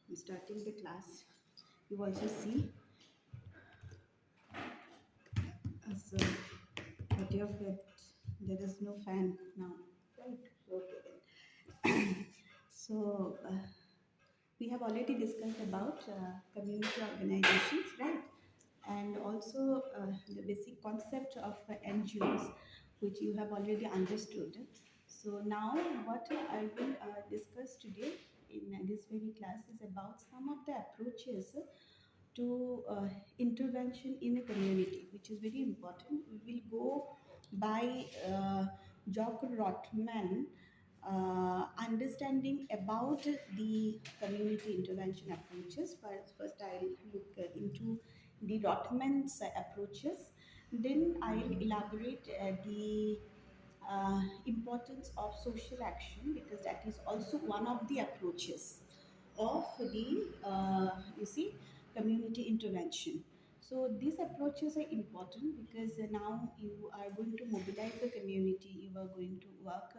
I'm starting the class. You also see as what you have heard, there is no fan now, right? Okay. So we have already discussed about community organizations, right? And also the basic concept of NGOs, which you have already understood. So now what I will discuss today in this very class is about some of the approaches to intervention in a community, which is very important. We will go by Jock Rotman, understanding about the community intervention approaches. First I'll look into the Rotman's approaches. Then I'll elaborate the importance of social action, because that is also one of the approaches of the you see community intervention. So these approaches are important because now you are going to mobilize the community, you are going to work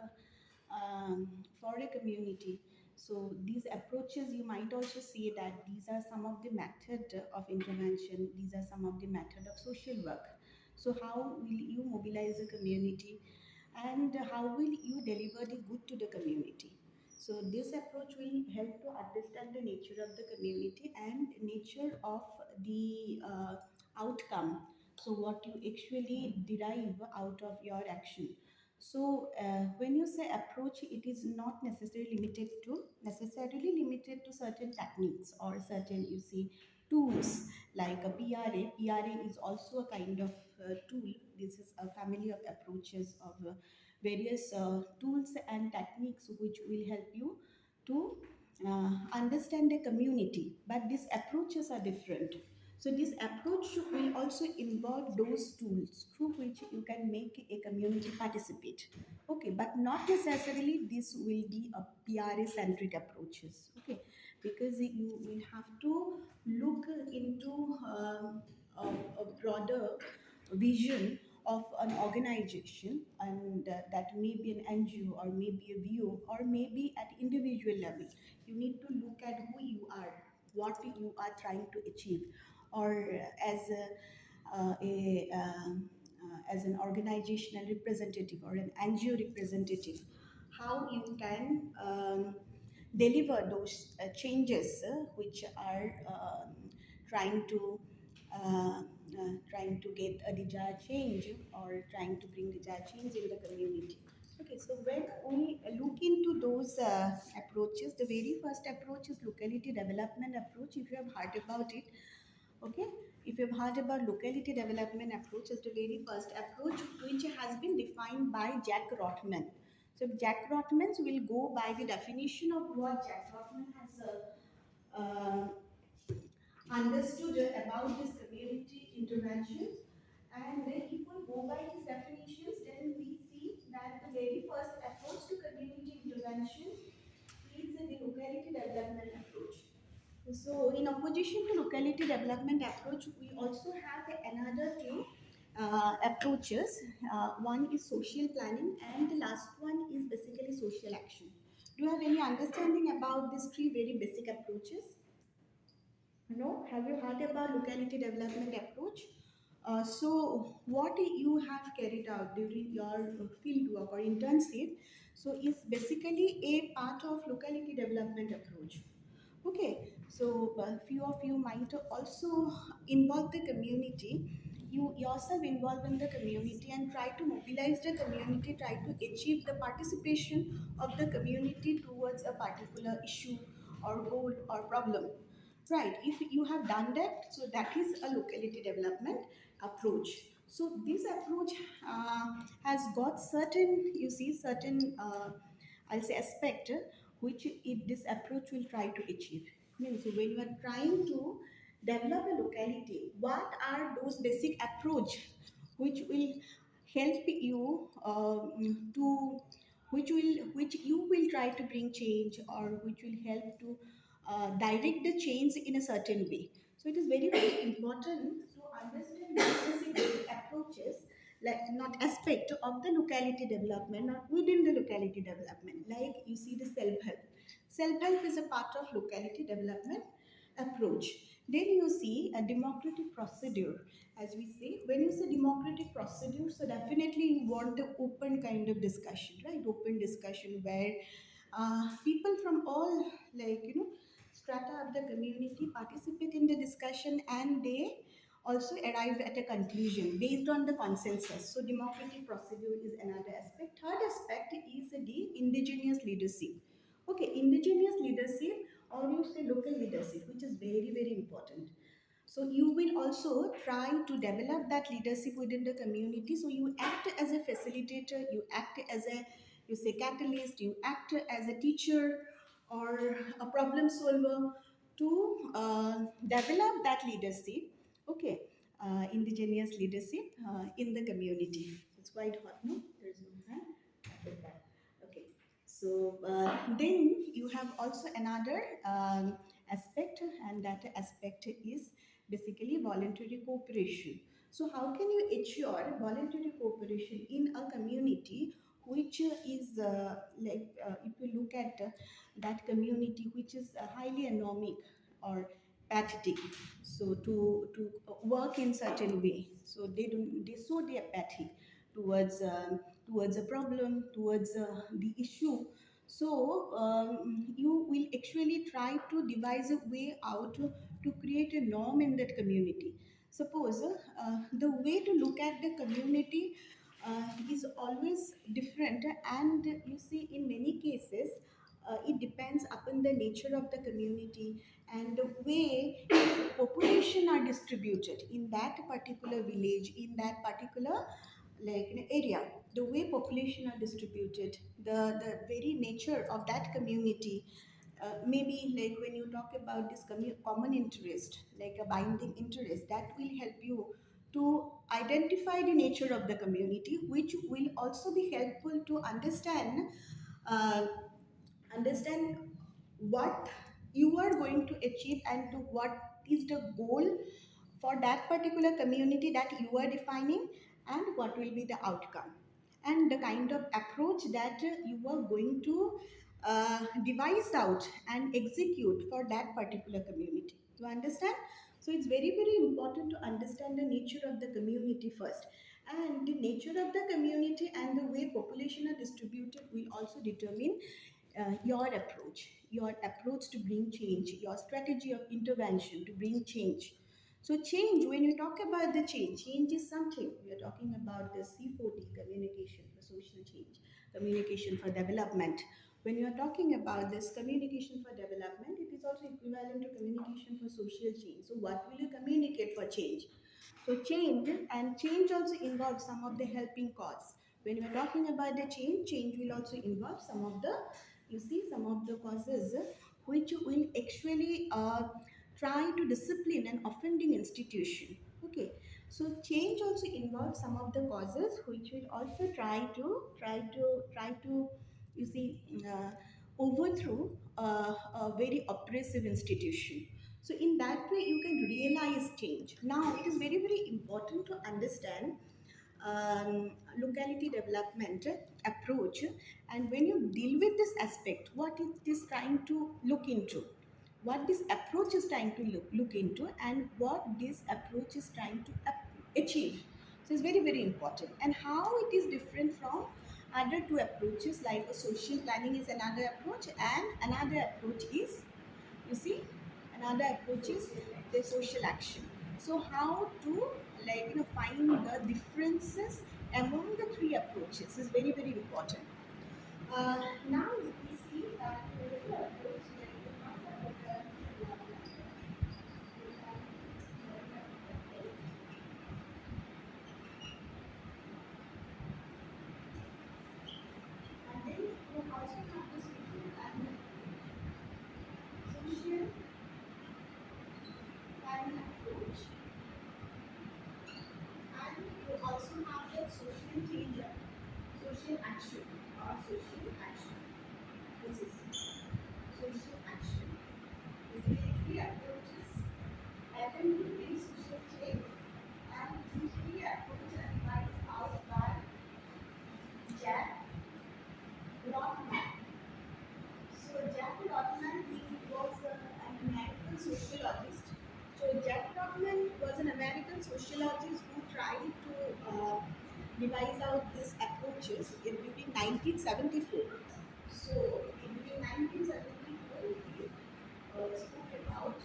for a community. So these approaches, you might also see that these are some of the method of intervention, these are some of the method of social work. So how will you mobilize the community, and how will you deliver the good to the community? So this approach will help to understand the nature of the community and nature of the outcome. So what you actually derive out of your action. So when you say approach, it is not necessarily limited to certain techniques or certain, you see, tools like a PRA. PRA is also a kind of tool. This is a family of approaches of various tools and techniques which will help you to understand the community, but these approaches are different. So this approach will also involve those tools through which you can make a community participate. Okay, but not necessarily this will be a PRA centric approaches. Okay, because you will have to look into a broader vision of an organization, and that may be an NGO or maybe a VO or maybe at individual level. You need to look at who you are, what you are trying to achieve, or as an organizational representative or an NGO representative, how you can deliver those changes which are trying to get a desired change or trying to bring desired change in the community. Okay, so when we look into those approaches, the very first approach is locality development approach. If you have heard about it, okay, if you've heard about locality development approach, is the very first approach which has been defined by Jack Rotman. So Jack Rotman will go by the definition of what Jack Rotman has understood about this community intervention. And then if we go by these definitions, then we see that the very first approach to community intervention is the locality development approach. So in opposition to locality development approach, we also have another two approaches. One is social planning and the last one is basically social action. Do you have any understanding about these three very basic approaches? No? Have you heard about locality development approach? So what you have carried out during your field work or internship, so is basically a part of locality development approach. Okay, so few of you might also involve the community. You yourself involve in the community and try to mobilize the community, try to achieve the participation of the community towards a particular issue or goal or problem. Right, if you have done that, so that is a locality development approach. So this approach has got certain, you see, certain, I'll say, aspect which this approach will try to achieve. Means when you are trying to develop a locality, what are those basic approach which will help you to which you will try to bring change, or which will help to direct the change in a certain way. So it is very important to understand these basic approaches, like not aspect of the locality development, not within the locality development. Like you see the self-help. Self-help is a part of locality development approach. Then you see a democratic procedure. As we say, when you say democratic procedure, so definitely you want the open kind of discussion, right? Open discussion where people from all, like, strata of the community participate in the discussion, and they also arrive at a conclusion based on the consensus. So democratic procedure is another aspect. Third aspect is the indigenous leadership. Okay, indigenous leadership, or you say local leadership, which is very, very important. So you will also try to develop that leadership within the community. So you act as a facilitator, you act as a, you say, catalyst, you act as a teacher or a problem solver to develop that leadership. Okay, indigenous leadership in the community. It's quite hot, no? There's no hand. Okay. So then you have also another aspect, and that aspect is basically voluntary cooperation. So how can you ensure voluntary cooperation in a community which is if you look at that community which is highly anomic or pathetic, so to work in such a way, so they show their apathy towards towards a problem, towards the issue. So you will actually try to devise a way out to create a norm in that community. Suppose the way to look at the community is always different, and you see in many cases it depends upon the nature of the community and the way population are distributed in that particular village, in that particular, like, area. The way population are distributed, the very nature of that community, maybe like when you talk about this common interest, like a binding interest, that will help you to identify the nature of the community, which will also be helpful to uh, understand what you are going to achieve and to what is the goal for that particular community that you are defining, and what will be the outcome and the kind of approach that you are going to devise out and execute for that particular community. You understand? So it's very, very important to understand the nature of the community first, and the nature of the community and the way population are distributed will also determine your approach to bring change, your strategy of intervention to bring change. So change, when you talk about the change is something. We are talking about the C4D, communication for social change, communication for development. When you are talking about this communication for development, it is also equivalent to communication for social change. So what will you communicate for change? So change also involves some of the helping cause. When we are talking about the change will also involve some of the, you see, some of the causes which will actually try to discipline an offending institution. Okay, so change also involves some of the causes which will also try to you see overthrow a very oppressive institution. So in that way, you can realize change. Now, it is very, very important to understand locality development approach, and when you deal with this aspect, what it is trying to look into, what this approach is trying to look into, and what this approach is trying to achieve. So it's very, very important, and how it is different from other two approaches, like a social planning is another approach, and another approach is, you see, another approach is the social action. So how to, find the differences among the three approaches is very, very important. Now we see that the approach, like the concept of and then you also have this social planning approach, and you also have the social change, social action, or social action. This is social action. Basically, three approaches attempt to bring social change, and these three approaches are devised out by Jack Rotman. So Jack Rotman several sociologists who tried to devise out these approaches during 1974. So, in 1974, he spoke about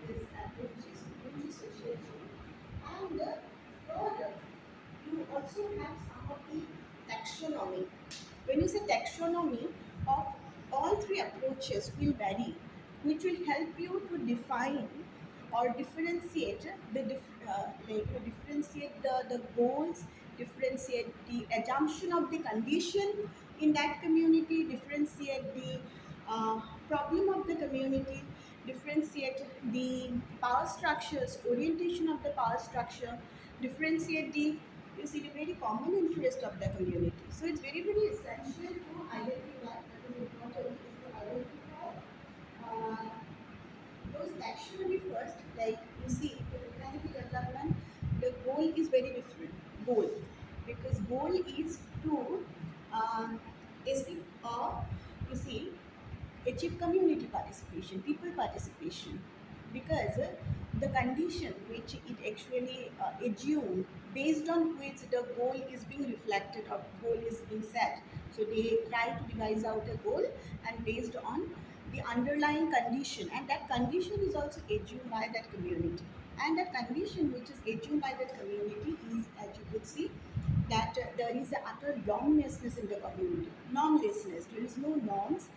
these approaches to sociology. And third, you also have some of the taxonomy. When you say taxonomy of all three approaches will vary, which will help you to define or differentiate differentiate the goals, differentiate the assumption of the condition in that community, differentiate the problem of the community, differentiate the power structures, orientation of the power structure, differentiate the, you see, the very common interest of the community. So it's very, very essential to identify, that is important, is to identify uh, those taxonomy first. Like you see, the humanity development, the goal is very different. Goal, because goal is to achieve, you see, achieve community participation, people participation, because the condition which it actually assume, based on which the goal is being reflected or goal is being set. So they try to devise out a goal, and based on the underlying condition, and that condition is also assumed by that community, and that condition which is assumed by that community is, as you could see, that there is a utter lawlessness in the community, normlessness, there is no norms,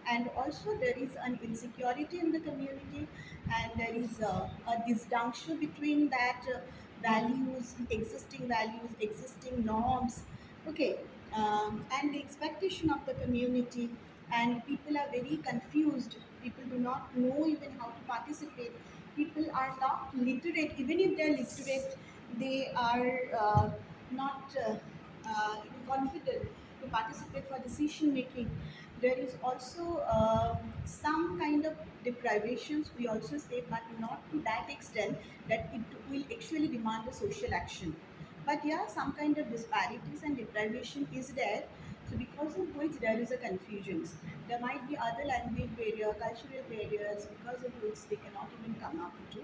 and also there is an insecurity in the community, and there is a disjunction between that values, existing norms, okay, and the expectation of the community, and people are very confused, people do not know even how to participate, people are not literate, even if they are literate, they are not confident to participate for decision making. There is also some kind of deprivations, we also say, but not to that extent that it will actually demand a social action. But yeah, some kind of disparities and deprivation is there. So because of which there is a confusions. There might be other language barrier, cultural barriers, because of which they cannot even come up to,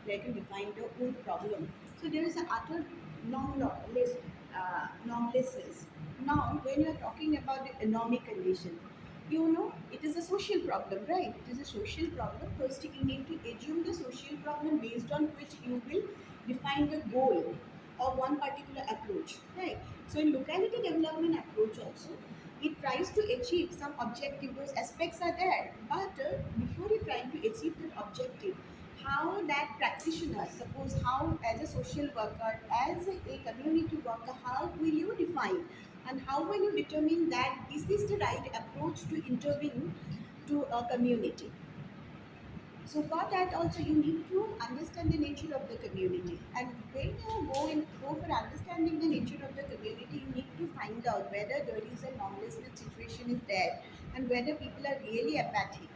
they can define their own problem. So there is an utter normlessness. Now, when you are talking about the economic condition, you know, it is a social problem, right? It is a social problem. First, you need to assume the social problem based on which you will define the goal of one particular approach, right? So, in locality development approach also, it tries to achieve some objective. Those aspects are there, but before you try to achieve that objective, how that practitioner, suppose how as a social worker, as a community worker, how will you define and how will you determine that this is the right approach to intervene to a community? So for that also you need to understand the nature of the community. And when you go for understanding the nature of the community, you need to find out whether there is a normlessness situation is there, and whether people are really apathic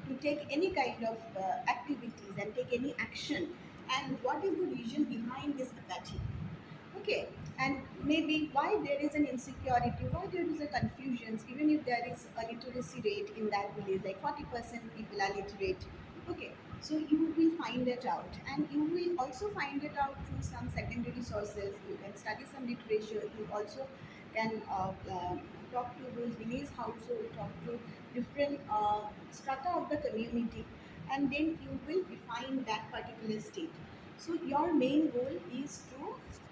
to take any kind of activities and take any action, and what is the reason behind this apathy. Okay, and maybe why there is an insecurity, why there is a confusion, even if there is a literacy rate in that village, like 40% people are literate. Okay, so you will find it out, and you will also find it out through some secondary sources. You can study some literature. You also can talk to those village households, talk to different strata of the community, and then you will define that particular state. So your main goal is to, is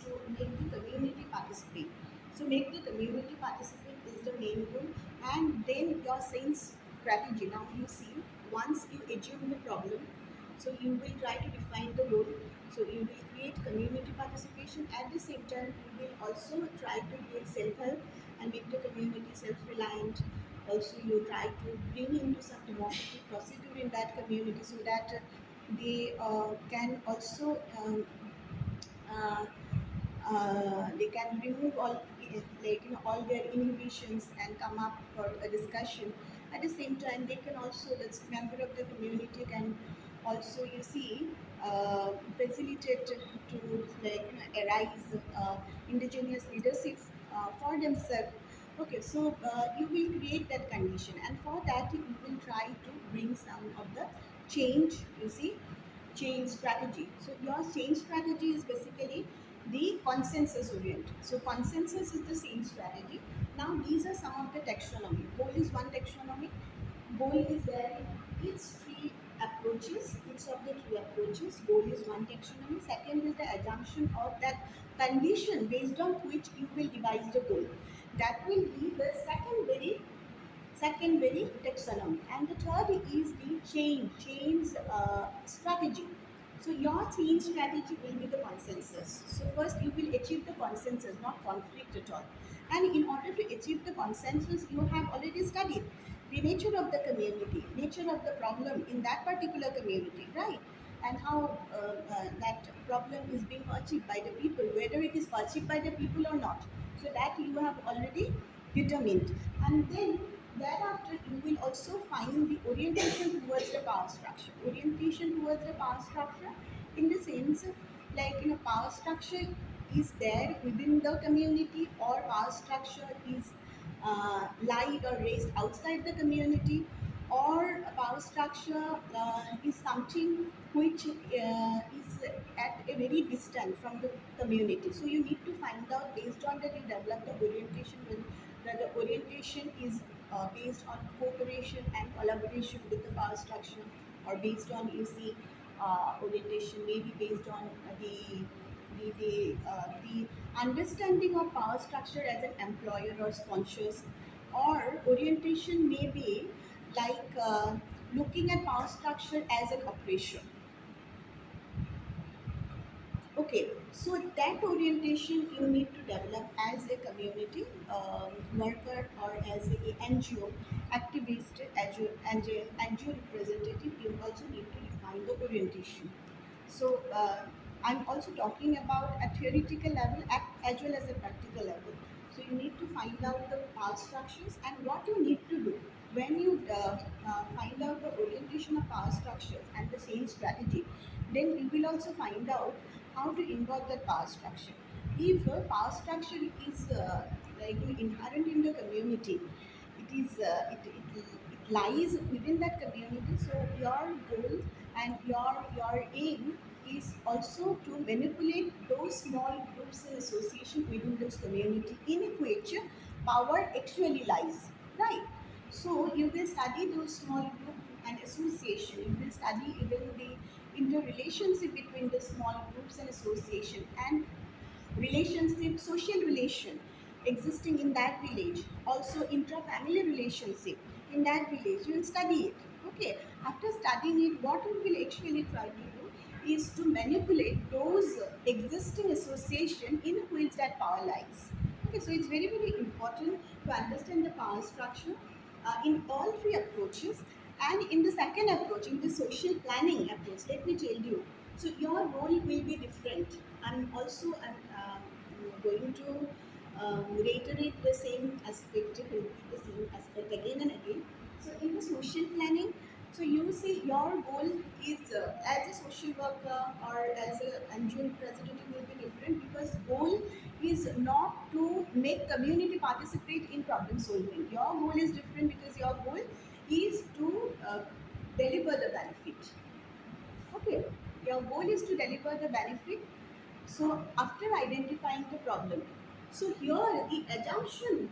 to make the community participate. So make the community participate is the main goal, and then your sense strategy. Now you see, once you assume the problem, so you will try to define the role. So you will create community participation. At the same time, you will also try to create self-help and make the community self-reliant. Also, you try to bring into some democratic procedure in that community, so that they can also uh, they can remove all, all their inhibitions and come up for a discussion. At the same time, they can also, the member of the community can also, you see, facilitate to, arise indigenous leadership for themselves. Okay, so you will create that condition, and for that you will try to bring some of the change, you see, change strategy. So your change strategy is basically the consensus orient. So consensus is the same strategy. Now these are some of the taxonomy. Goal is one taxonomy. Goal is there in each three approaches, each of the three approaches. Goal is one taxonomy. Second is the assumption of that condition based on which you will devise the goal. That will be the secondary taxonomy. And the third is the change strategy. So your change strategy will be the consensus. So first you will achieve the consensus, not conflict at all. And in order to achieve the consensus, you have already studied the nature of the community, nature of the problem in that particular community, right? And how that problem is being perceived by the people, whether it is perceived by the people or not. So that you have already determined. And then thereafter you will also find the orientation towards the power structure. Orientation towards the power structure in the sense, like, power structure is there within the community, or power structure is lied or raised outside the community, or a power structure is something which is at a very distance from the community. So you need to find out, based on that you develop the orientation, that the orientation is based on cooperation and collaboration with the power structure, or based on, you see, orientation may be based on the understanding of power structure as an employer or sponsors, or orientation may be like looking at power structure as an operation. Okay, so that orientation you need to develop as a community worker, or as a NGO activist, NGO representative. You also need to define the orientation. So I'm also talking about a theoretical level as well as a practical level. So you need to find out the power structures and what you need to do when you find out the orientation of power structures and the same strategy. Then you will also find out how to involve that power structure. If power structure is like inherent in the community, it lies within that community. So your goal and your aim is also to manipulate those small groups and association within this community in which power actually lies, right? So you will study those small group and association. You will study even the interrelationship between the small groups and association, and relationship, social relation existing in that village, also intra-family relationship in that village. You will study it. Okay. After studying it, what we will actually try to do is to manipulate those existing association in which that power lies. Okay, so it's very important to understand the power structure in all three approaches. And in the second approach, in the social planning approach, let me tell you, so your role will be different. I'm going to reiterate the same aspect, again and again. So in the social planning, so you see your goal is as a social worker or as a NGO representative will be different, because goal is not to make community participate in problem solving. Your goal is different because your goal is to deliver the benefit. Okay, your goal is to deliver the benefit. So after identifying the problem, so here the assumption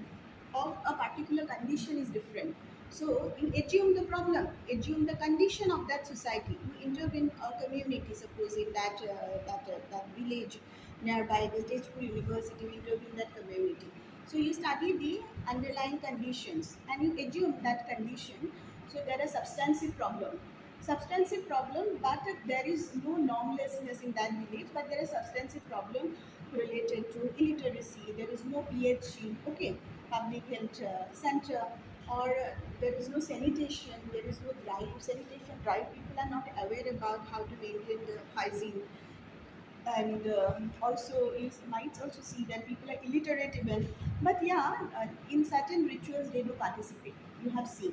of a particular condition is different. So you assume the problem, assume the condition of that society. You intervene a community, suppose in that village nearby the Tejpur University, you intervene that community. So you study the underlying conditions and you assume that condition. So there are substantive problem, but there is no normlessness in that village, but there is substantive problem related to illiteracy. There is no PHC, okay, public health center, or there is no sanitation, there is no drive, sanitation drive. People are not aware about how to maintain the hygiene. And also you might also see that people are illiterate even, but yeah, in certain rituals they do participate, you have seen.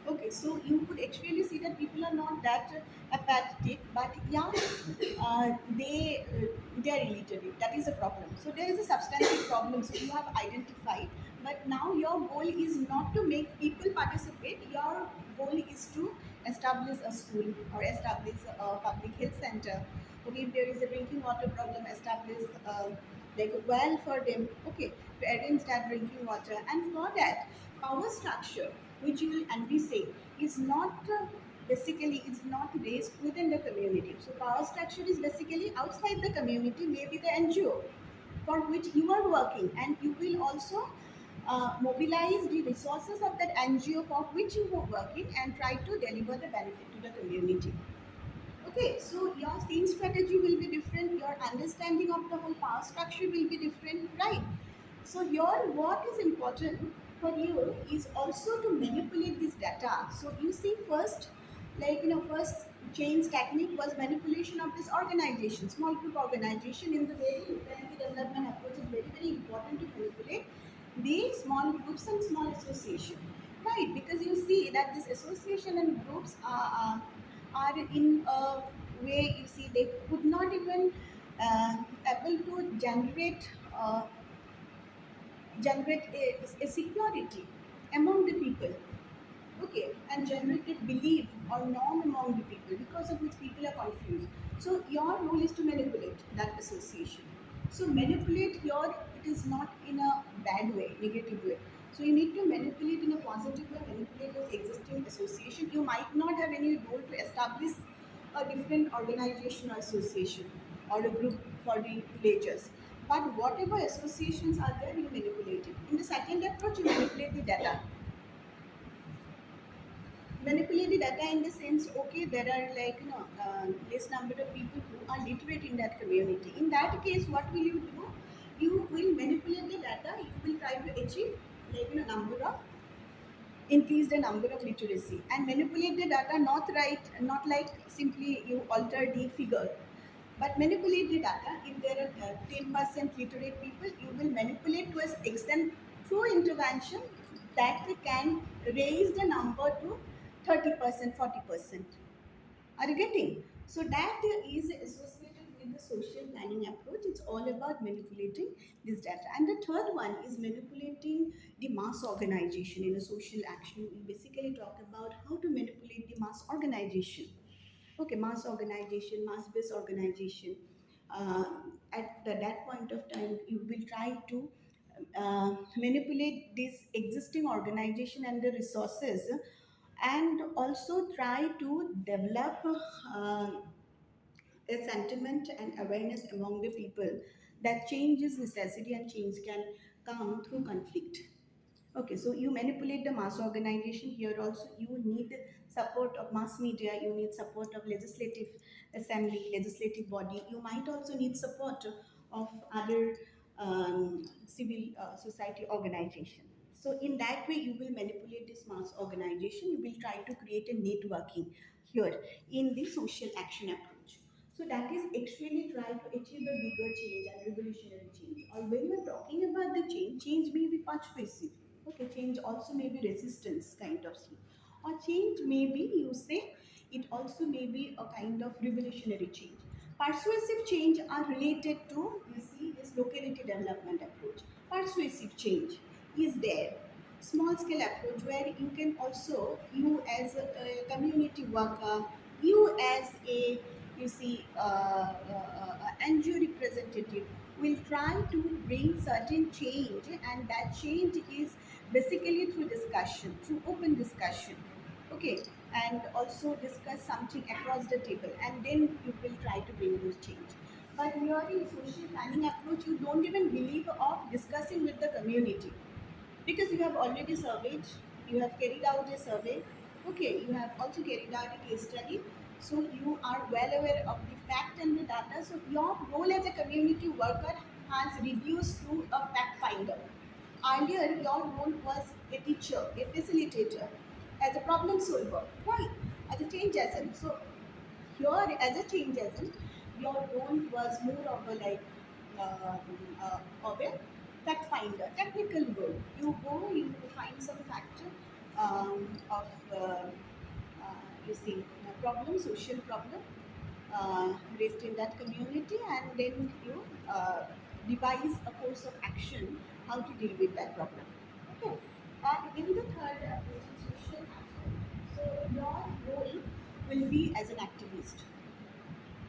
Okay, so you could actually see that people are not that apathetic, but yeah, they are illiterate. That is a problem. So there is a substantive problem. So you have identified, but now your goal is not to make people participate. Your goal is to establish a school or establish a public health center. Okay, if there is a drinking water problem, establish like a well for them. Okay, to arrange that drinking water, and for that power structure, which you will and we say is not basically is not raised within the community. So power structure is basically outside the community, maybe the NGO for which you are working, and you will also mobilize the resources of that NGO for which you are working and try to deliver the benefit to the community. Okay, so your same strategy will be different, your understanding of the whole power structure will be different, right? So your what is important for you is also to manipulate this data. So you see first, first change technique was manipulation of this organization, small group organization. In the very community development approach is very, very important to manipulate the small groups and small association, right? Because you see that this association and groups are in a way, you see, they could not even able to generate a security among the people, okay, and generate a belief or norm among the people, because of which people are confused. So your role is to manipulate that association. So manipulate here, it is not in a bad way, negative way. So you need to manipulate in a positive way, manipulate those existing association. You might not have any role to establish a different organization or association or a group for the villagers. But whatever associations are there, you manipulate it. In the second approach, you manipulate the data. Manipulate the data in the sense, okay, there are less number of people who are literate in that community. In that case, what will you do? You will manipulate the data. You will try to achieve number of increase the number of literacy, and manipulate the data, not like simply you alter the figure, but manipulate the data. If there are 10% literate people, you will manipulate to an extent through intervention that can raise the number to 30%, 40%. Are you getting? So that is associated with the social planning approach. It's all about manipulating this data. And the third one is manipulating the mass organization in a social action. We basically talk about how to manipulate the mass organization. Okay, mass organization, mass-based organization. Uh, that point of time, you will try to manipulate this existing organization and the resources, and also try to develop uh, a sentiment and awareness among the people that change is necessity and change can come through conflict. Okay, so you manipulate the mass organization. Here also you need support of mass media, you need support of legislative assembly, legislative body. You might also need support of other civil society organization. So in that way, you will manipulate this mass organization. You will try to create a networking here in the social action approach. So that is actually try to achieve a bigger change and revolutionary change. Or when you are talking about the change, change may be persuasive. Okay, change also may be resistance kind of thing. Or change may be, you say, it also may be a kind of revolutionary change. Persuasive change are related to, you see, this locality development approach. Persuasive change is there. Small scale approach where you can also, you as a community worker, you as a, you see, NGO representative will try to bring certain change, and that change is basically through discussion, through open discussion. Okay, and also discuss something across the table, and then you will try to bring those change. But here in social planning approach, you don't even believe of discussing with the community, because you have already surveyed, you have carried out a survey, okay, you have also carried out a case study, so you are well aware of the fact and the data. So your role as a community worker has reduced to a fact finder. Earlier your role was a teacher, a facilitator, as a problem solver, right, as a change agent. So here, as a change agent, your role was more of a of a fact finder, technical role. You go, you find some fact of you see problem, social problem raised in that community, and then you devise a course of action how to deal with that problem. Okay, and in the third approach, social action. So your role will be as an activist.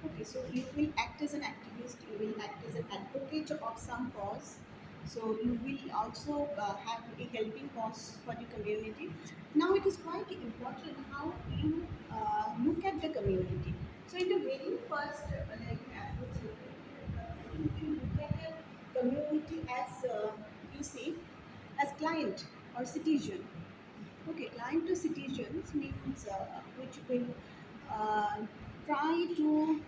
Okay, so you will act as an activist, you will act as an advocate of some cause. So you will also have a helping cause for the community. Now it is quite important how you look at the community. So in the very first approach, I think you look at the community as you see as client or citizen. Okay, client to citizens means which will uh, try to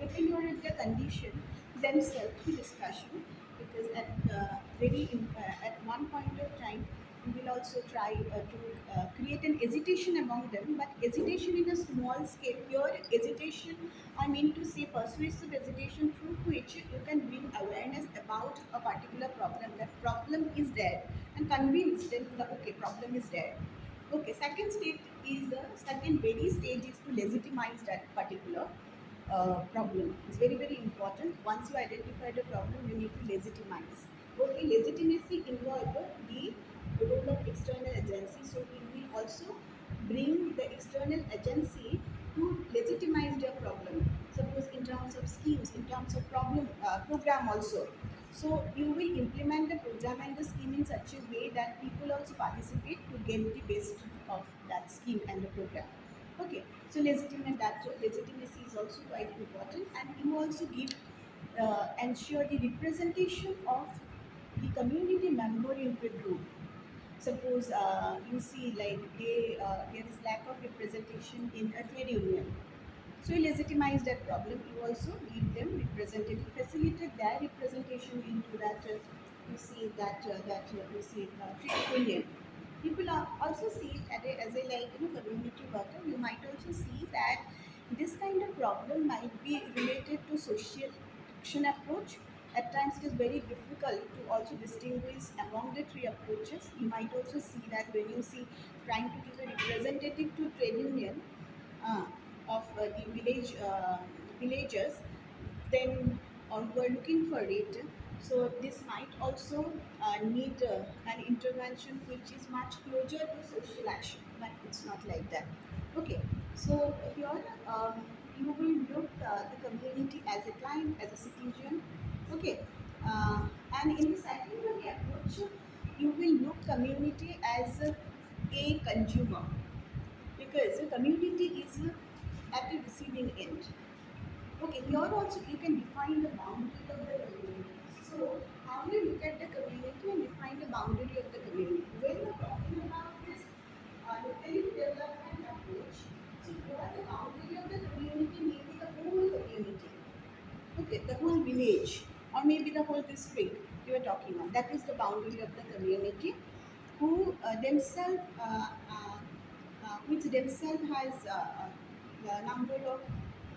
ameliorate the condition themselves through discussion, because at one point of time we will also try to create an hesitation among them, but hesitation in a small scale. Pure hesitation, I mean to say persuasive hesitation through which you can bring awareness about a particular problem, that problem is there, and convince them that okay, problem is there. Okay, second stage is second very stage is to legitimize that particular problem. It's very, very important. Once you identify the problem, you need to legitimize. Okay, legitimacy involve the role of external agency. So we will also bring the external agency to legitimize their problem. Suppose in terms of schemes, in terms of program also. So you will implement the program and the scheme in such a way that people also participate to get the best of that scheme and the program. Okay, so legitimacy is also quite important, and you also give ensure the representation of the community member in the group. Suppose you see like there is lack of representation in a trade union, so you legitimize that problem. You also give them representative, facilitate their representation into that. You see that you see trade union. People are also see it as a like community worker. You might also see that this kind of problem might be related to social action approach. At times, it is very difficult to also distinguish among the three approaches. You might also see that when you see trying to give a representative to trade union uh, of the villagers, then who are looking for it. So this might also need an intervention which is much closer to social action, but it's not like that. Okay, so here you will look the community as a client, as a citizen. Okay, uh, and in the secondary approach, you will look community as a consumer, because the community is at the receiving end. Okay, here also you can define the boundary of the community. So, how do you look at the community and define the boundary of the community? When we are talking about this locally development approach, so here the boundary of the community may be the whole community. Okay, the whole village or maybe the whole district you are talking of. That is the boundary of the community, who themselves, which themselves has a number of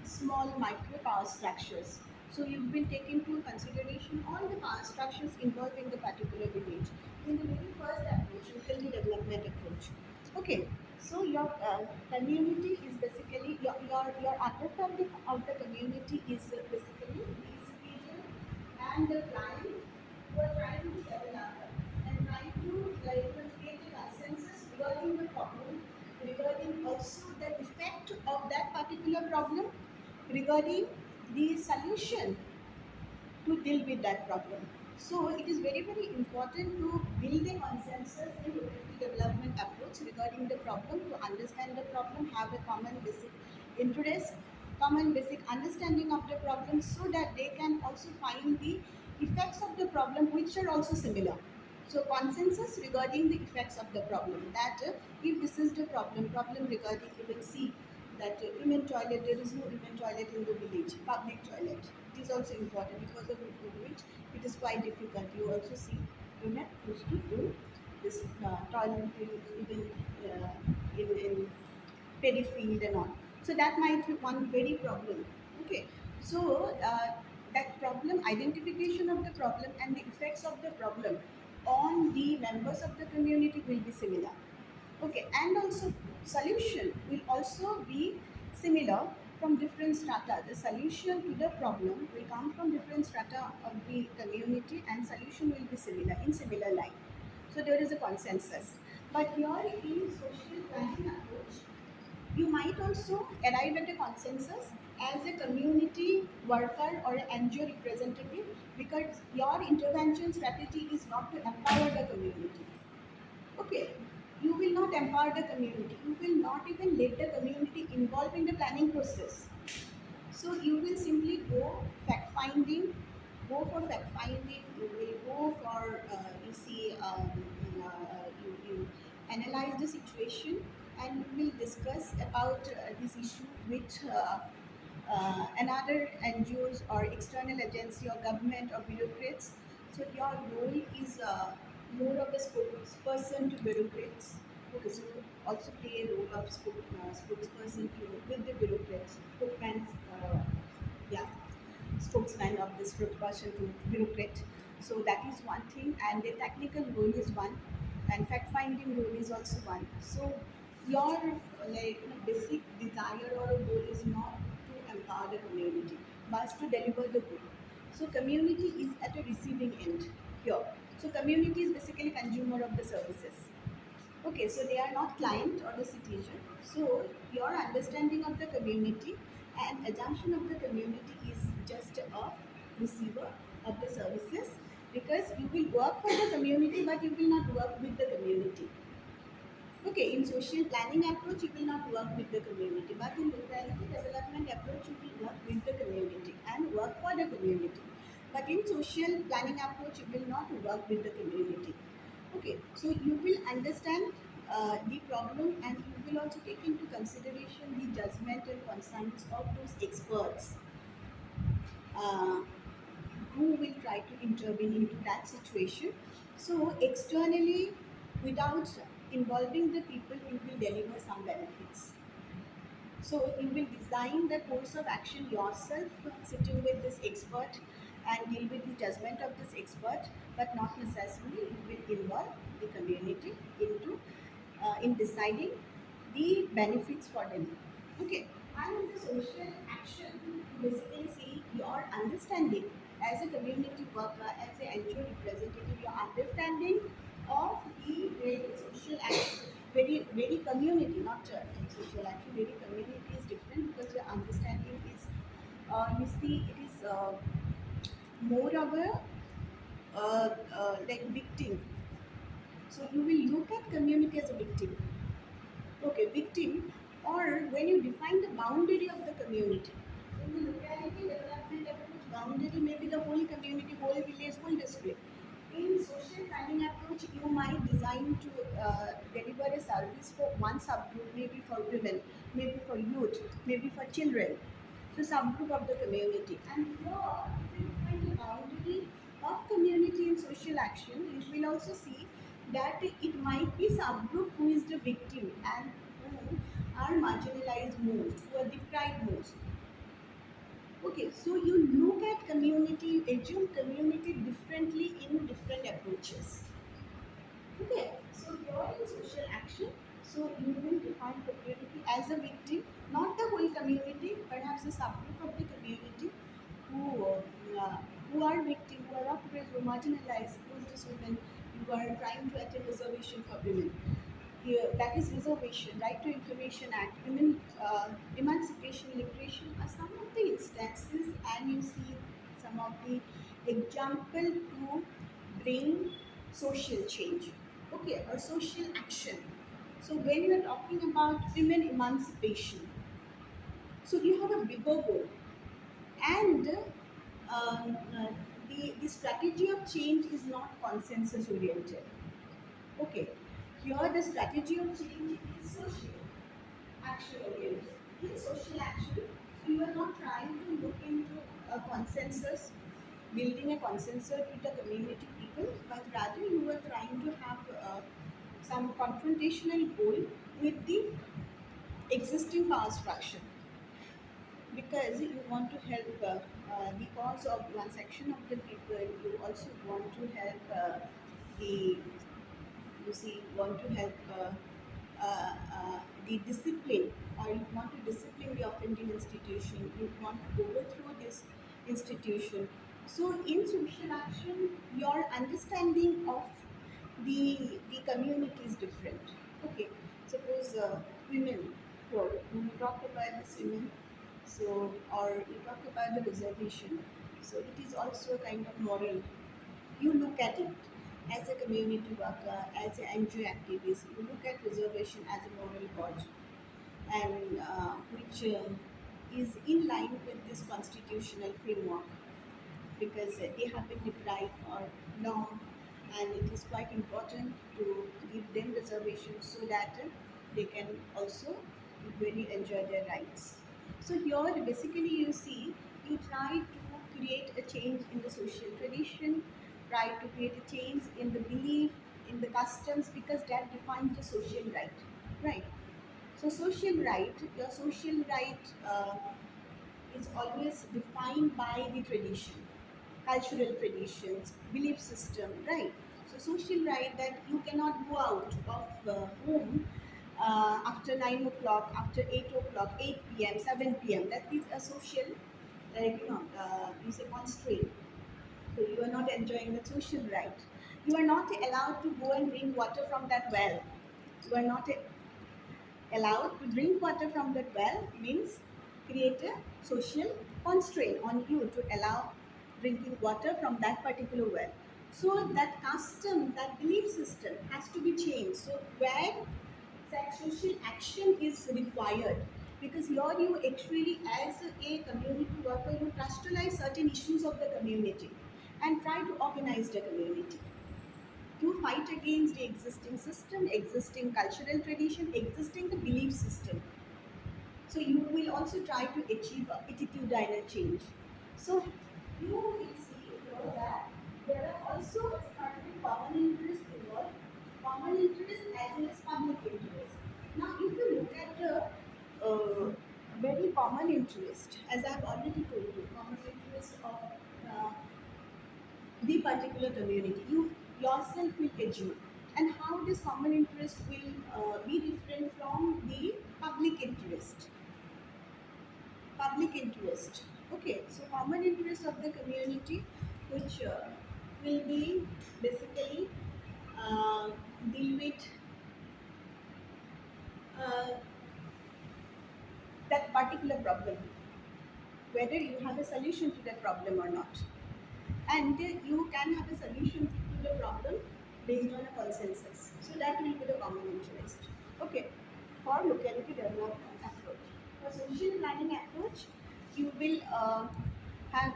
small micro power structures. So you will take into consideration all the power structures involved in the particular village. In the very first approach, locally development approach. Okay, so your community is basically your understanding of the community is basically these region and the client who are trying to develop and trying to create a consensus regarding the problem, regarding also the effect of that particular problem, regarding the solution to deal with that problem. So it is very, very important to build a consensus in community development approach regarding the problem, to understand the problem, have a common basic interest, common basic understanding of the problem, so that they can also find the effects of the problem which are also similar. So consensus regarding the effects of the problem, that if this is the problem regarding, you will see that women toilet, there is no women toilet in the village, public toilet. It is also important, because of which it is quite difficult. You also see women used to do this toilet even in paddy field and all. So that might be one very problem. Okay, so that problem, identification of the problem and the effects of the problem on the members of the community will be similar. Okay, and also solution will also be similar from different strata. The solution to the problem will come from different strata of the community, and solution will be similar in similar line. So there is a consensus. But here in social planning approach, You might also arrive at a consensus as a community worker or an NGO representative, because your intervention strategy is not to empower the community. Okay, you will not empower the community. You will not even let the community involved in the planning process. So you will simply go for fact finding. You will go for you analyze the situation, and you will discuss about this issue with another NGOs or external agency or government or bureaucrats. So your role is more of a spokesperson to bureaucrats. Okay, so you also play a role of spokesperson to with the bureaucrats, spokesman, yeah, spokesman of this person to bureaucrat. So that is one thing, and the technical role is one, and fact finding role is also one. So your basic desire or a goal is not to empower the community, but to deliver the good. So community is at a receiving end here. So community is basically consumer of the services. Okay, so they are not client or the citizen. So your understanding of the community and assumption of the community is just a receiver of the services, because you will work for the community but you will not work with the community. Okay, in social planning approach you will not work with the community, but in locality development approach you will work with the community and work for the community. But in social planning approach you will not work with the community. Okay, so you will understand the problem, and you will also take into consideration the judgment and concerns of those experts uh, who will try to intervene into that situation. So externally, without involving the people, you will deliver some benefits. So you will design the course of action yourself, sitting with this expert and deal with the judgment of this expert, but not necessarily you will involve the community into in deciding the benefits for them. Okay, and the social action basically see your understanding as a community worker, as an NGO representative, your understanding of the very social action, very community, not social action, very community is different, because your understanding is, you see, it is more of a like victim. So you will look at community as a victim. Okay, victim, or when you define the boundary of the community. In the locality development approach, boundary may be the whole community, whole village, whole district. In social planning approach, you might design to deliver a service for one subgroup, maybe for women, maybe for youth, maybe for children. So subgroup of the community. And here, if you define the boundary of community in social action, you will also see that it might be subgroup who is the victim and who are marginalized most, who are deprived most. Okay, so you look at community, you assume community differently in different approaches. Okay, so here in social action, so you will define community as a victim, not the whole community, perhaps a subgroup of the community who who are victim, who are oppressed, who are marginalized. Suppose this women, you are trying to attain reservation for women. Here, that is reservation, right to information act, women emancipation, liberation are some of the instances, and you see some of the example to bring social change, okay, or social action. So when you are talking about women emancipation, so you have a bigger goal, and the strategy of change is not consensus oriented. Okay, here the strategy of change is social action oriented. In social action, so you are not trying to look into a consensus, building a consensus with the community people, but rather you are trying to have some confrontational goal with the existing power structure, because you want to help the cause of one section of the people. You also want to help the you see want to help the discipline, or you want to discipline the offending institution, you want to overthrow this institution. So in social action, your understanding of the community is different. Okay, suppose women, before, when we talk about the cement, so or you talk about the reservation, so it is also a kind of moral. You look at it as a community worker, as an NGO activist. You look at reservation as a moral cause, and which is in line with this constitutional framework because they have been deprived for long, and it is quite important to give them reservations so that they can also really enjoy their rights. So here basically you see, you try to create a change in the social tradition, try to create a change in the belief, in the customs, because that defines the social right, right? So social right, your social right is always defined by the tradition, cultural traditions, belief system, right? So social right that you cannot go out of home after 9 o'clock, after 8 o'clock, 8 p.m., 7 p.m. That is a social, you say constraint. So you are not enjoying the social right. You are not allowed to go and drink water from that well. You are not allowed to drink water from that well means create a social constraint on you to allow drinking water from that particular well. So that custom, that belief system has to be changed. So where that social action is required, because here you actually as a community worker you crystallize certain issues of the community and try to organize the community to fight against the existing system, existing cultural tradition, existing the belief system. So you will also try to achieve a attitudinal change. So you will see here that there are also certain common interests involved, common interest as well as public interest. Now, if you look at the very common interest, as I've already told you, common interest of uh, the particular community, you yourself will assume, and how this common interest will be different from the public interest. Public interest. Okay, so common interest of the community, which will be basically uh, deal with uh, that particular problem, whether you have a solution to that problem or not. And you can have a solution to the problem based on a consensus. So that will be the common interest. Okay, for locality development approach. For social planning approach, you will have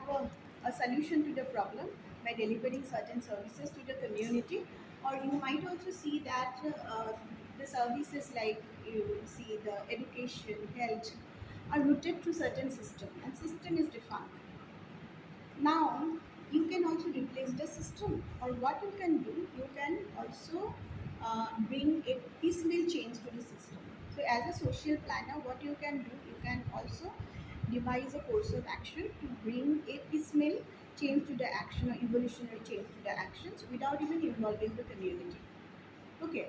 a solution to the problem by delivering certain services to the community, or you might also see that the services like you see the education, health are rooted to certain system, and system is defined. Now you can also replace the system, or what you can do, you can also bring a piecemeal change to the system. So as a social planner, what you can do, you can also devise a course of action to bring a piecemeal change to the action or evolutionary change to the actions without even involving the community. Okay,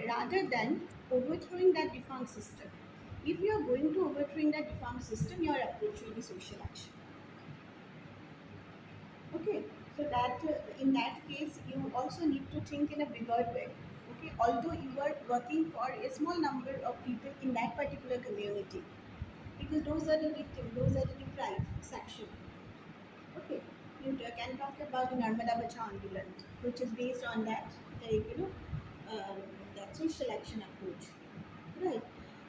rather than overthrowing that defunct system. If you are going to overthrowing that defunct system, your approach will be social action. Okay, so that in that case, you also need to think in a bigger way. Okay, although you are working for a small number of people in that particular community, because those are the victims, those are the deprived section. Okay, you can talk about the Narmada Bachao Andolan, which is based on that, like um, that social action approach. Right.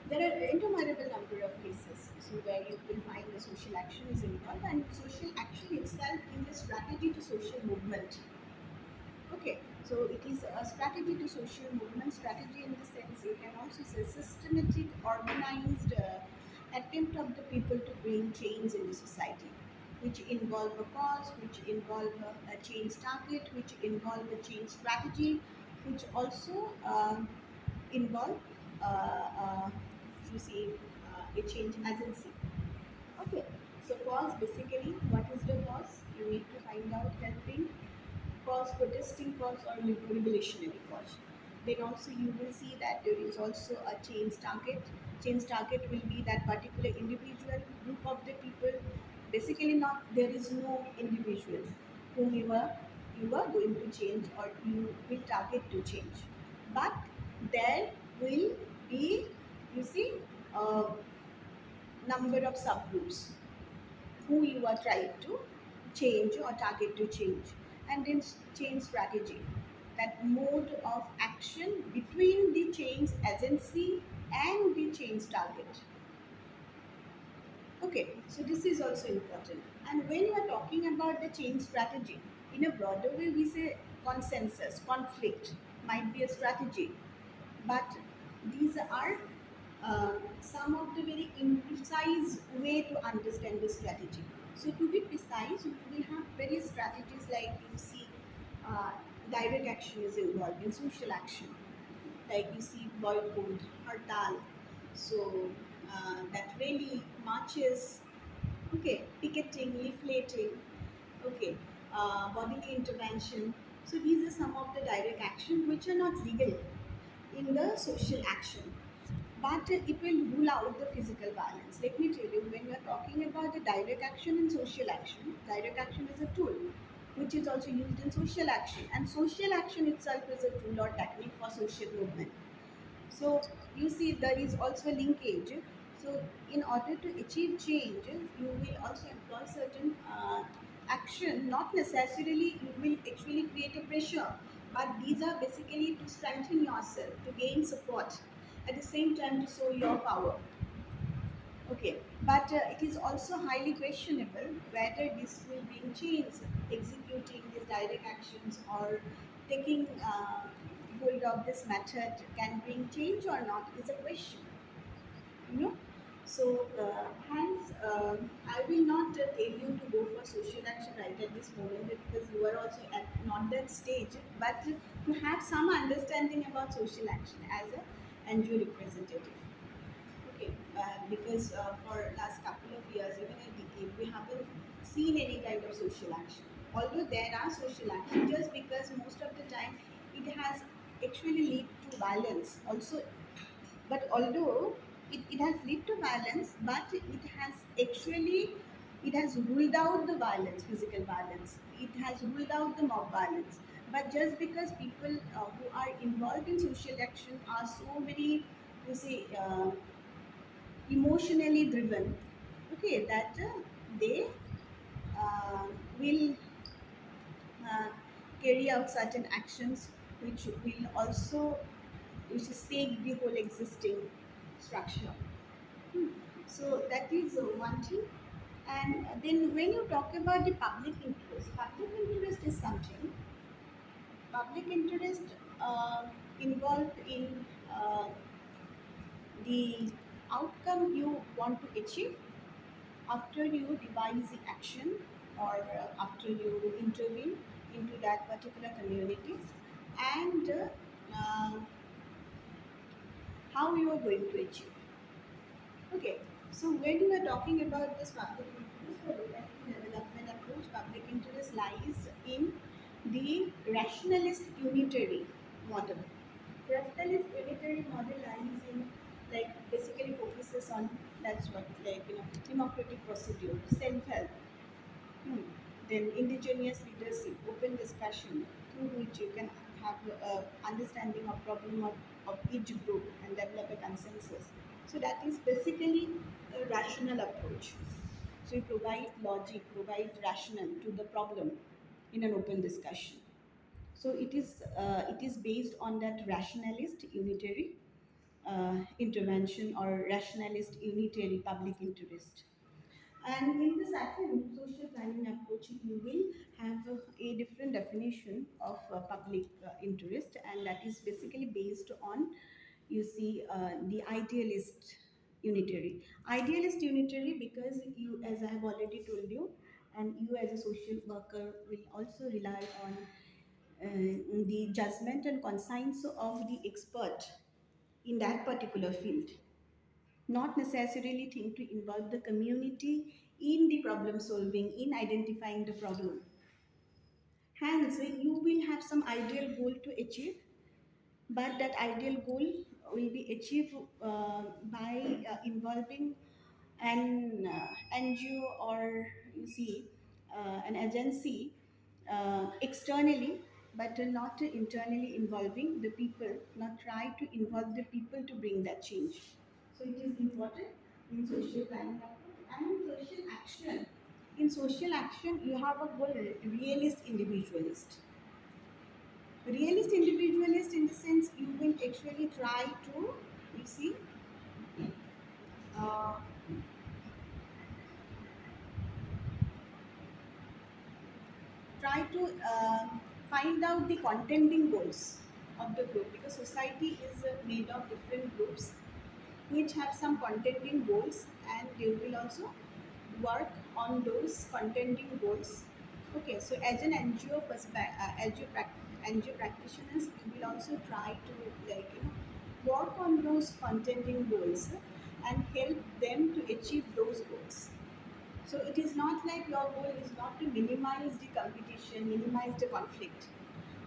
There are innumerable number of cases so where you will find the social action is involved, and social action itself is a strategy to social movement. Okay, so it is a strategy to social movement. Strategy in the sense you can also say systematic, organized attempt of the people to bring change in the society, which involve a cause, which involve a change target, which involve a change strategy, which also involve you see a change agency. Okay, so cause basically, what is the cause? You need to find out helping cause, protesting cause, or revolutionary cause. Then also you will see that there is also a change target. Change target will be that particular individual group of the people. Basically, not there is no individual whom you are going to change or you will target to change, but there will be, you see, uh, number of subgroups who you are trying to change or target to change, and then change strategy, that mode of action between the change agency and the change target. Okay, so this is also important. And when you are talking about the change strategy, in a broader way, we say consensus, conflict might be a strategy, but these are some of the very imprecise way to understand the strategy. So to be precise, we have various strategies like you see uh, direct action is involved in social action, like you see boycott, hartal, so that really marches, okay, picketing, leafleting, okay, bodily intervention. So these are some of the direct action which are not legal in the social action, but it will rule out the physical violence. Let me tell you, when we are talking about the direct action and social action, direct action is a tool which is also used in social action, and social action itself is a tool or technique for social movement. So you see there is also a linkage. So in order to achieve change, you will also employ certain action. Not necessarily you will actually create a pressure, but these are basically to strengthen yourself, to gain support, at the same time to show your power. Okay, but it is also highly questionable whether this will bring change. Executing these direct actions or taking hold of this method can bring change or not is a question, you know. So, hence, I will not tell you to go for social action right at this moment because you are also at not that stage, but to have some understanding about social action as a NGO representative. Okay, because for last couple of years, even a decade, we haven't seen any kind of social action. Although there are social action, just because most of the time it has actually lead to violence. Also, but although it has led to violence, but it has actually it has ruled out the violence, physical violence. It has ruled out the mob violence. But just because people who are involved in social action are so very, you see, emotionally driven, okay, that they uh, will uh, carry out certain actions which will also which is shake the whole existing structure. Hmm. So that is one thing. And then when you talk about the public interest is something. Public interest involved in the outcome you want to achieve after you devise the action or after you intervene into that particular community, and how you are going to achieve. Okay, so when you are talking about this public interest or development approach, public interest lies in the rationalist unitary model. Rationalist unitary model lies in, like, basically focuses on, that's what, like, democratic procedure, self-help, then indigenous leadership, open discussion through which you can have understanding of problem of each group and develop a consensus. So that is basically a rational approach. So you provide logic, provide rationale to the problem in an open discussion. So it is based on that rationalist unitary intervention or rationalist unitary public interest. And in the second social planning approach, you will have a different definition of public interest, and that is basically based on, you see, the idealist unitary. Idealist unitary because you, as I have already told you, and you as a social worker will also rely on the judgment and conscience of the expert in that particular field, not necessarily think to involve the community in the problem solving, in identifying the problem. Hence, you will have some ideal goal to achieve, but that ideal goal will be achieved by involving an NGO or, you see, an agency externally, but not internally involving the people, not try to involve the people to bring that change. So it is important in social planning approach and in social action. In social action, you have a goal realist individualist. Realist individualist in the sense you will actually try to, you see, uh, try to find out the contending goals of the group, because society is made of different groups which have some contending goals, and they will also work on those contending goals. Okay, so as an NGO NGO practitioners, we will also try to, like, work on those contending goals and help them to achieve those goals. So it is not like your goal is not to minimize the competition, minimize the conflict,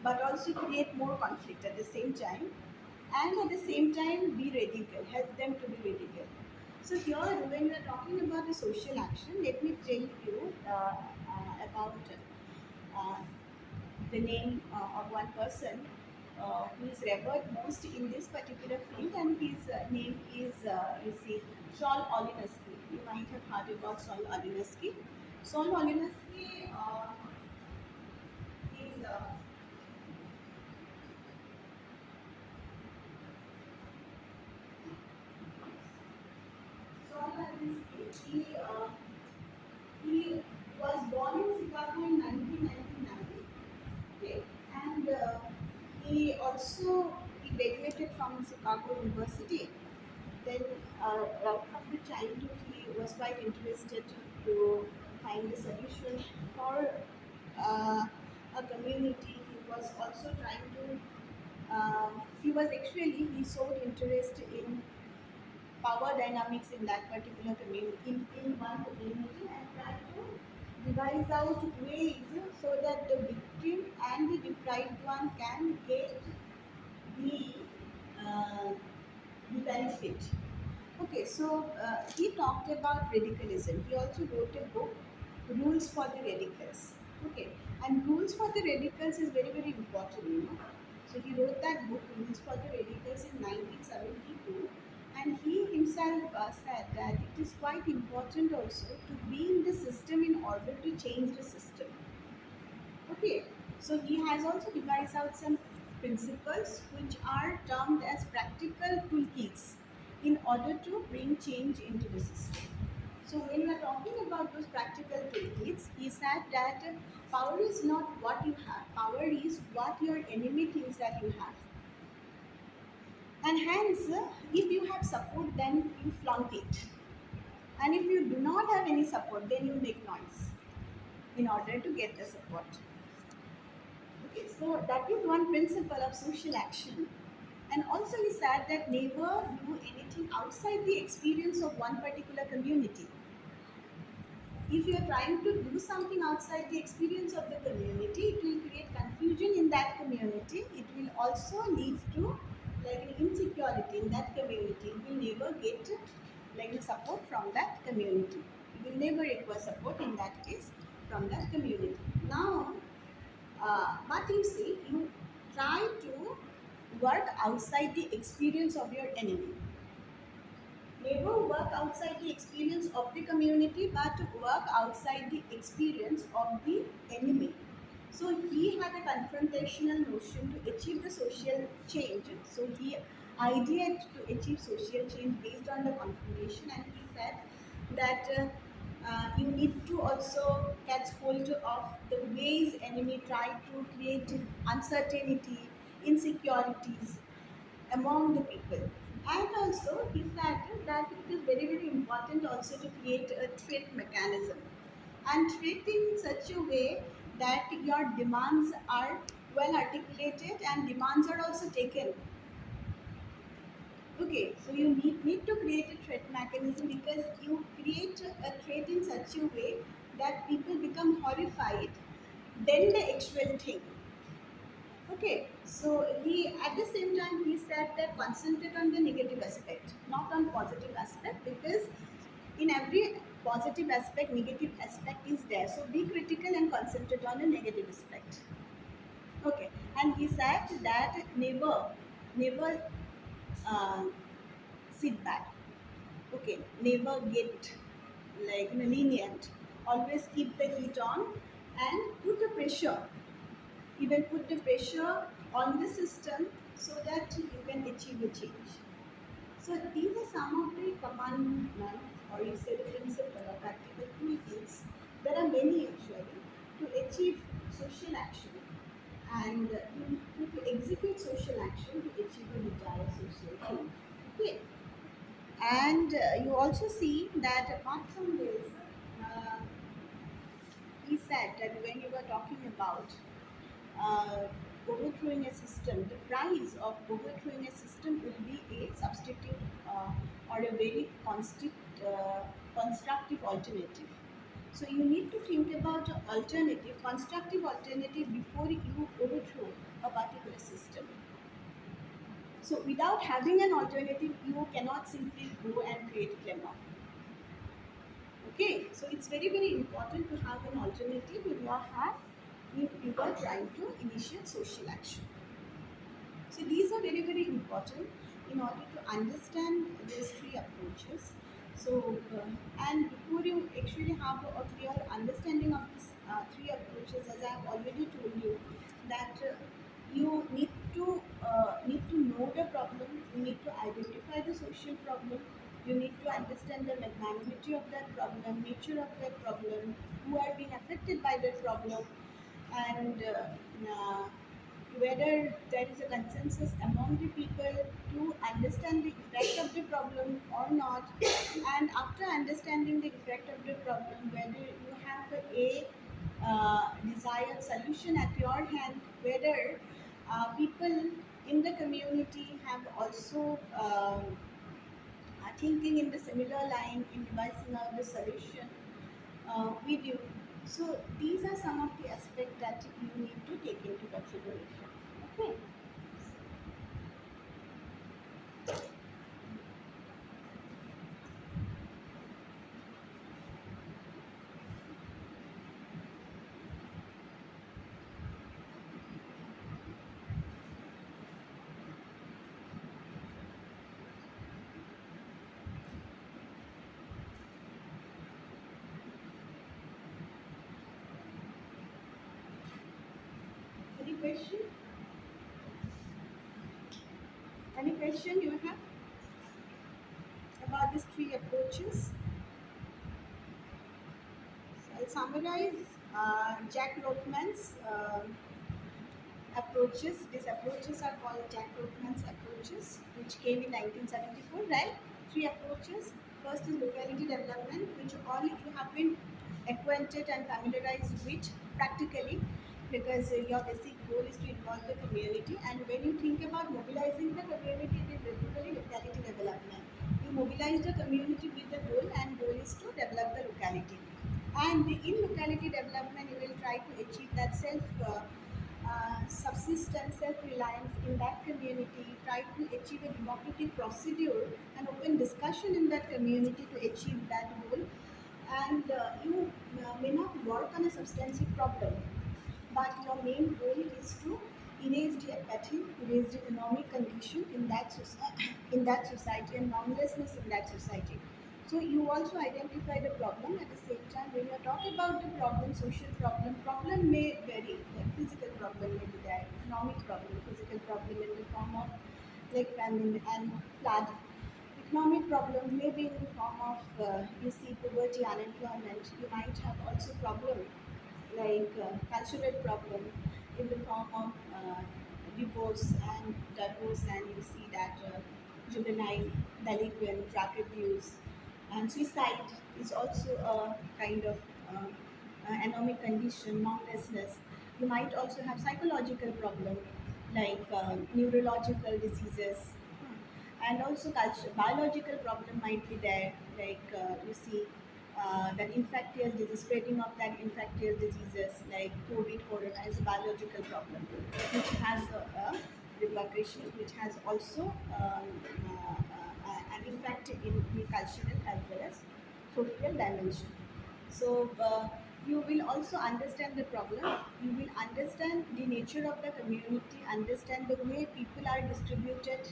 but also create more conflict at the same time, and at the same time be radical, help them to be radical. So here, when we are talking about the social action, let me tell you about uh, the name of one person who is revered most in this particular field, and his name is, you see, Saul Alinsky. You might have heard about Saul Alinsky. Saul Alinsky is Saul Alinsky. He was born in Chicago in 1999. Okay, and he also he graduated from Chicago University. Then, right from the childhood, he was quite interested to find a solution for a community. He was also trying to. He was actually he showed interest in power dynamics in that particular community, in one community, and tried to devise out ways so that the victim and the deprived one can get the uh, the benefit. Okay, so he talked about radicalism. He also wrote a book, Rules for the Radicals. Okay, and Rules for the Radicals is very, very important, So he wrote that book, Rules for the Radicals, in 1972, and he himself said that it is quite important also to be in the system in order to change the system. Okay, so he has also devised out some principles which are termed as practical toolkits in order to bring change into the system. So when we are talking about those practical toolkits, he said that power is not what you have, power is what your enemy thinks that you have. And hence, if you have support, then you flaunt it. And if you do not have any support, then you make noise in order to get the support. Okay, so that is one principle of social action. And also he said that never do anything outside the experience of one particular community. If you are trying to do something outside the experience of the community, it will create confusion in that community. It will also lead to, like, an insecurity in that community. You will never get, like, support from that community. You will never require support in that case from that community. Now, but you see, you try to work outside the experience of your enemy. Never work outside the experience of the community, but work outside the experience of the enemy. So he had a confrontational notion to achieve the social change. So he ideated to achieve social change based on the confrontation, and he said that you need to also catch hold of the ways enemy try to create uncertainty, insecurities among the people. And also he said that it is very, very important also to create a threat mechanism, and treat in such a way that your demands are well articulated and demands are also taken. Okay, so you need to create a threat mechanism, because you create a threat in such a way that people become horrified, then the actual thing. Okay, so he at the same time he said that concentrate on the negative aspect, not on positive aspect, because in every positive aspect, negative aspect is there. So be critical and concentrate on the negative aspect. Okay, and he said that never, never uh, sit back. Okay, never get lenient. Always keep the heat on and put the pressure. Even put the pressure on the system so that you can achieve a change. So these are some of the commandments, or you say the principle or practical toolkits. There are many actually to achieve social action, and to execute social action to achieve a desired social change. Okay, and you also see that apart from this, uh, he said that when you were talking about uh, overthrowing a system, the price of overthrowing a system will be a substitute or a very constructive alternative. So you need to think about an alternative, constructive alternative before you overthrow a particular system. So without having an alternative, you cannot simply go and create glamour. Okay, so it's very very important to have an alternative in your hand if you are trying to initiate social action. So these are very very important in order to understand these three approaches. So and before you actually have a clear understanding of these three approaches, as I have already told you, that you need to know the problem. You need to identify the social problem. You need to understand the magnitude of that problem, nature of that problem, who are being affected by that problem, and whether there is a consensus among the people to understand the effect of the problem or not, and after understanding the effect of the problem, whether you have a desired solution at your hand, whether people in the community have also thinking in the similar line in devising out the solution with you. So these are some of the aspects that you need to take into consideration. Okay. Any question? Any question you have about these three approaches? So I'll summarize Jack Rothman's approaches. These approaches are called Jack Rothman's approaches, which came in 1974, right? Three approaches. First is locality development, which all you have been acquainted and familiarized with practically, because your basic goal is to involve the community. And when you think about mobilizing the community, it is basically locality development. You mobilize the community with the goal, and goal is to develop the locality. And in locality development, you will try to achieve that subsistence, self-reliance in that community, try to achieve a democratic procedure and open discussion in that community to achieve that goal. And you may not work on a substantive problem, but your main goal is to erase the apathy, erase the economic condition in that society, in that society, and normlessness in that society. So you also identify the problem at the same time. When you're talking about the problem, social problem may vary. Like physical problem may be there, economic problem, physical problem in the form of like famine and flood. Economic problem may be in the form of you see poverty, unemployment. You might have also problem like cultural problem in the form of divorce, and you see that juvenile delinquent, drug abuse, and suicide is also a kind of anomic condition, normlessness. You might also have psychological problem like neurological diseases, and also biological problem might be there, like you see that infectious disease, spreading of that infectious diseases like COVID, corona is a biological problem, which has a repercussion, which has also an impact in the cultural as well as social dimension. So you will also understand the problem. You will understand the nature of the community, understand the way people are distributed,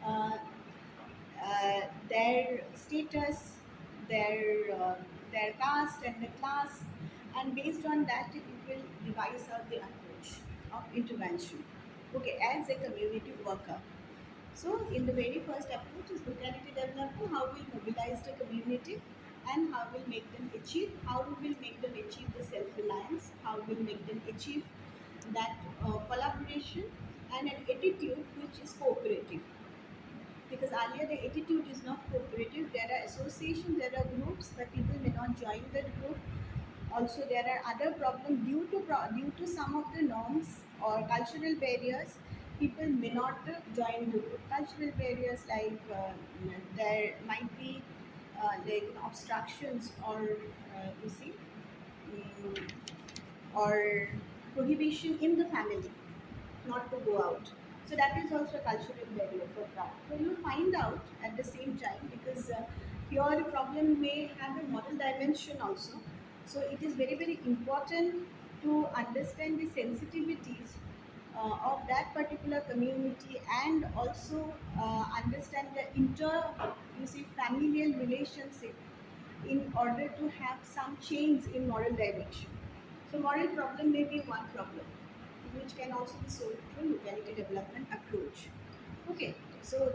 uh, their status, their their caste and the class, and based on that it will devise out the approach of intervention. Okay, as a community worker. So, in the very first approach is locality development, how we'll mobilize the community and how we'll make them achieve, how we will make them achieve the self-reliance, how we'll make them achieve that collaboration and an attitude which is cooperative. Because earlier the attitude is not cooperative, there are associations, there are groups, but people may not join that group. Also, there are other problems due to some of the norms or cultural barriers. People may not join the group. Cultural barriers like there might be like obstructions or you see mm, or prohibition in the family not to go out. So that is also a cultural barrier for that. So you find out at the same time because here the problem may have a moral dimension also. So it is very very important to understand the sensitivities of that particular community and also understand the you see familial relationship in order to have some change in moral direction. So moral problem may be one problem, which can also be solved through locality development approach. Okay, so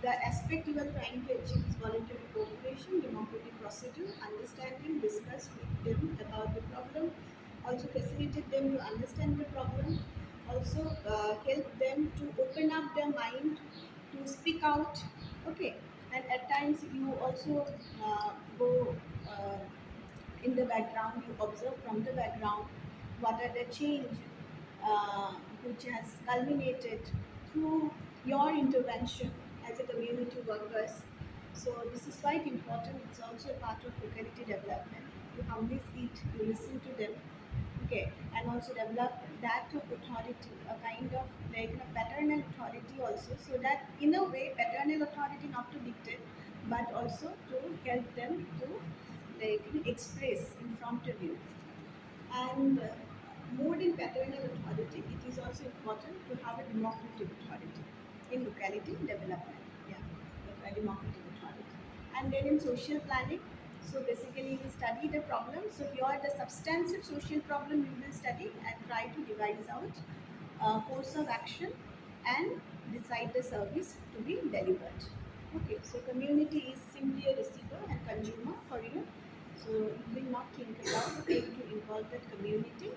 the aspect you are trying to achieve is voluntary cooperation, democratic procedure, understanding, discuss with them about the problem, also facilitate them to understand the problem, also help them to open up their mind to speak out. Okay, and at times you also go in the background, you observe from the background what are the change uh, which has culminated through your intervention as a community workers. So this is quite important. It's also a part of locality development. You humbly sit, you listen to them, okay, and also develop that authority, a kind of like paternal authority also, so that in a way paternal authority not to dictate, but also to help them to express in front of you. And more than paternal authority, it is also important to have a democratic authority in locality development. Yeah, like a democratic authority. And then in social planning, so basically we study the problem. So here the substantive social problem we will study and try to devise out course of action and decide the service to be delivered. Okay, so community is simply a receiver and consumer for you. So you will not think about how to involve the community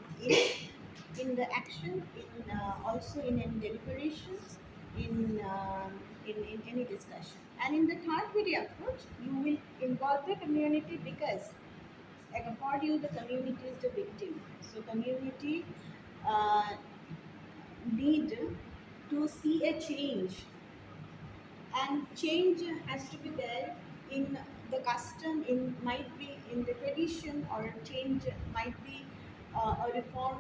in the action, in also in any deliberations, in any discussion. And in the third video approach, you will involve the community because like for you the community is the victim. So community uh, need to see a change, and change has to be there in the custom, in might be in the tradition, or change might be a reform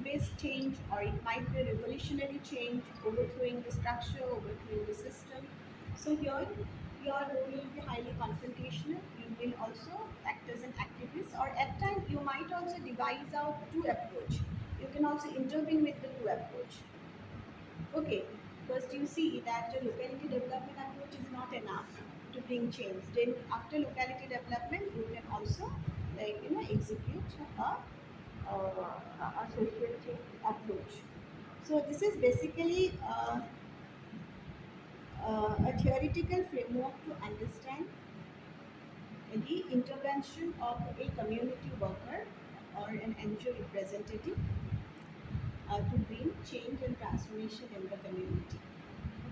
based change, or it might be a revolutionary change, overthrowing the structure, overthrowing the system. So here your role will be highly confrontational. You will also act as an activist, or at times you might also devise out two approach. You can also intervene with the two approach. Okay, first you see that the locality development approach is not enough to bring change. Then after locality development, you can also execute a social change approach. So this is basically a theoretical framework to understand the intervention of a community worker or an NGO representative to bring change and transformation in the community.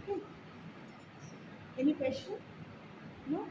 Okay. Any question? No?